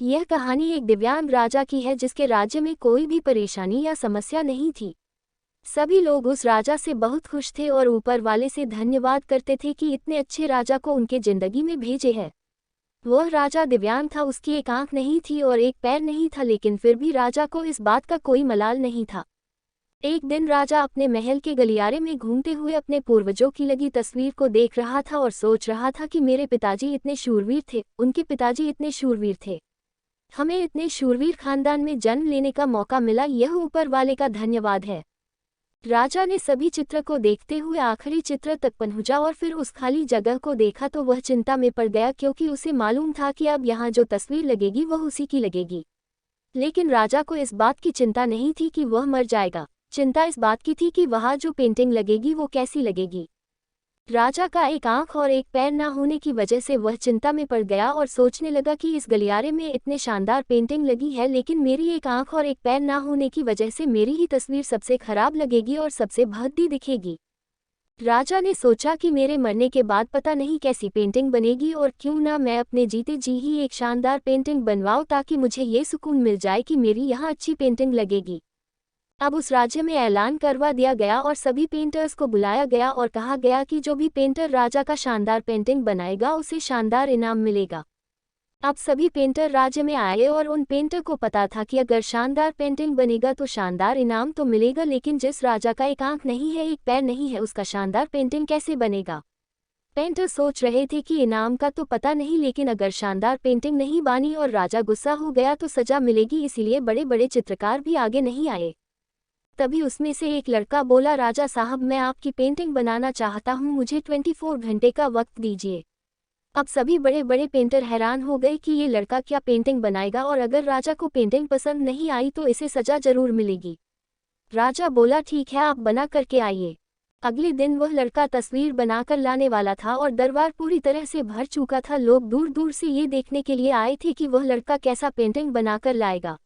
यह कहानी एक दिव्यांग राजा की है जिसके राज्य में कोई भी परेशानी या समस्या नहीं थी। सभी लोग उस राजा से बहुत खुश थे और ऊपर वाले से धन्यवाद करते थे कि इतने अच्छे राजा को उनके जिंदगी में भेजे है। वह राजा दिव्यांग था, उसकी एक आंख नहीं थी और एक पैर नहीं था, लेकिन फिर भी राजा को इस बात का कोई मलाल नहीं था। एक दिन राजा अपने महल के गलियारे में घूमते हुए अपने पूर्वजों की लगी तस्वीर को देख रहा था और सोच रहा था कि मेरे पिताजी इतने शूरवीर थे, उनके पिताजी इतने शूरवीर थे, हमें इतने शूरवीर खानदान में जन्म लेने का मौका मिला, यह ऊपर वाले का धन्यवाद है। राजा ने सभी चित्र को देखते हुए आखिरी चित्र तक पहुंचा और फिर उस खाली जगह को देखा तो वह चिंता में पड़ गया, क्योंकि उसे मालूम था कि अब यहाँ जो तस्वीर लगेगी वह उसी की लगेगी। लेकिन राजा को इस बात की चिंता नहीं थी कि वह मर जाएगा, चिंता इस बात की थी कि वहाँ जो पेंटिंग लगेगी वो कैसी लगेगी। राजा का एक आंख और एक पैर ना होने की वजह से वह चिंता में पड़ गया और सोचने लगा कि इस गलियारे में इतने शानदार पेंटिंग लगी है, लेकिन मेरी एक आंख और एक पैर ना होने की वजह से मेरी ही तस्वीर सबसे खराब लगेगी और सबसे भद्दी दिखेगी। राजा ने सोचा कि मेरे मरने के बाद पता नहीं कैसी पेंटिंग बनेगी, और क्यों ना मैं अपने जीते जी ही एक शानदार पेंटिंग बनवाऊं ताकि मुझे ये सुकून मिल जाए कि मेरी यहाँ अच्छी पेंटिंग लगेगी। अब उस राज्य में ऐलान करवा दिया गया और सभी पेंटर्स को बुलाया गया और कहा गया कि जो भी पेंटर राजा का शानदार पेंटिंग बनाएगा उसे शानदार इनाम मिलेगा। अब सभी पेंटर राज्य में आए और उन पेंटर को पता था कि अगर शानदार पेंटिंग बनेगा तो शानदार इनाम तो मिलेगा, लेकिन जिस राजा का एक आंख नहीं है, एक पैर नहीं है, उसका शानदार पेंटिंग कैसे बनेगा। पेंटर सोच रहे थे कि इनाम का तो पता नहीं, लेकिन अगर शानदार पेंटिंग नहीं बनी और राजा गुस्सा हो गया तो सजा मिलेगी, इसीलिए बड़े बड़े चित्रकार भी आगे नहीं आए। तभी उसमें से एक लड़का बोला, राजा साहब मैं आपकी पेंटिंग बनाना चाहता हूँ, मुझे 24 घंटे का वक्त दीजिए। अब सभी बड़े बड़े पेंटर हैरान हो गए कि ये लड़का क्या पेंटिंग बनाएगा, और अगर राजा को पेंटिंग पसंद नहीं आई तो इसे सजा जरूर मिलेगी। राजा बोला ठीक है, आप बना करके आइए। अगले दिन वह लड़का तस्वीर बनाकर लाने वाला था और दरबार पूरी तरह से भर चुका था। लोग दूर दूर से ये देखने के लिए आए थे कि वह लड़का कैसा पेंटिंग बनाकर लाएगा।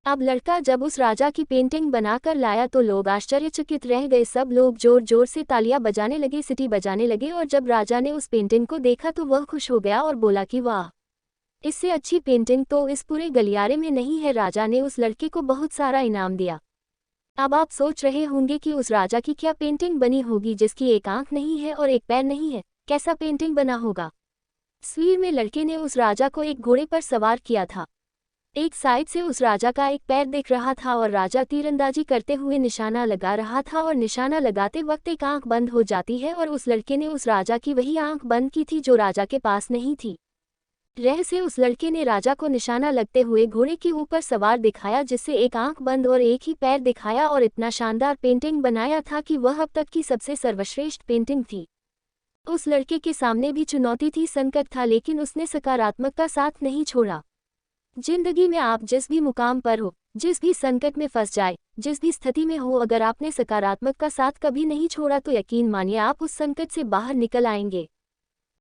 अब लड़का जब उस राजा की पेंटिंग बनाकर लाया तो लोग आश्चर्यचकित रह गए। सब लोग जोर जोर से तालियां बजाने लगे, सीटी बजाने लगे, और जब राजा ने उस पेंटिंग को देखा तो वह खुश हो गया और बोला कि वाह, इससे अच्छी पेंटिंग तो इस पूरे गलियारे में नहीं है। राजा ने उस लड़के को बहुत सारा इनाम दिया। अब आप सोच रहे होंगे कि उस राजा की क्या पेंटिंग बनी होगी जिसकी एक आंख नहीं है और एक पैर नहीं है, कैसा पेंटिंग बना होगा। तस्वीर में लड़के ने उस राजा को एक घोड़े पर सवार किया था। एक साइड से उस राजा का एक पैर दिख रहा था और राजा तीरंदाजी करते हुए निशाना लगा रहा था, और निशाना लगाते वक्त एक आंख बंद हो जाती है, और उस लड़के ने उस राजा की वही आंख बंद की थी जो राजा के पास नहीं थी। रह से उस लड़के ने राजा को निशाना लगते हुए घोड़े के ऊपर सवार दिखाया, जिससे एक आंख बंद और एक ही पैर दिखाया, और इतना शानदार पेंटिंग बनाया था कि वह अब तक की सबसे सर्वश्रेष्ठ पेंटिंग थी। उस लड़के के सामने भी चुनौती थी, संकट था, लेकिन उसने सकारात्मक का साथ नहीं छोड़ा। जिंदगी में आप जिस भी मुकाम पर हो, जिस भी संकट में फंस जाए, जिस भी स्थिति में हो, अगर आपने सकारात्मक का साथ कभी नहीं छोड़ा तो यकीन मानिए आप उस संकट से बाहर निकल आएंगे।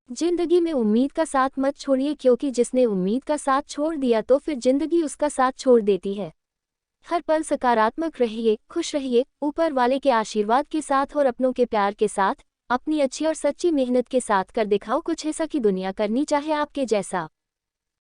जिंदगी में उम्मीद का साथ मत छोड़िए, क्योंकि जिसने उम्मीद का साथ छोड़ दिया तो फिर जिंदगी उसका साथ छोड़ देती है। हर पल सकारात्मक रहिए, खुश रहिए, ऊपर वाले के आशीर्वाद के साथ और अपनों के प्यार के साथ, अपनी अच्छी और सच्ची मेहनत के साथ कर दिखाओ कुछ ऐसा कि दुनिया करनी चाहे आपके जैसा।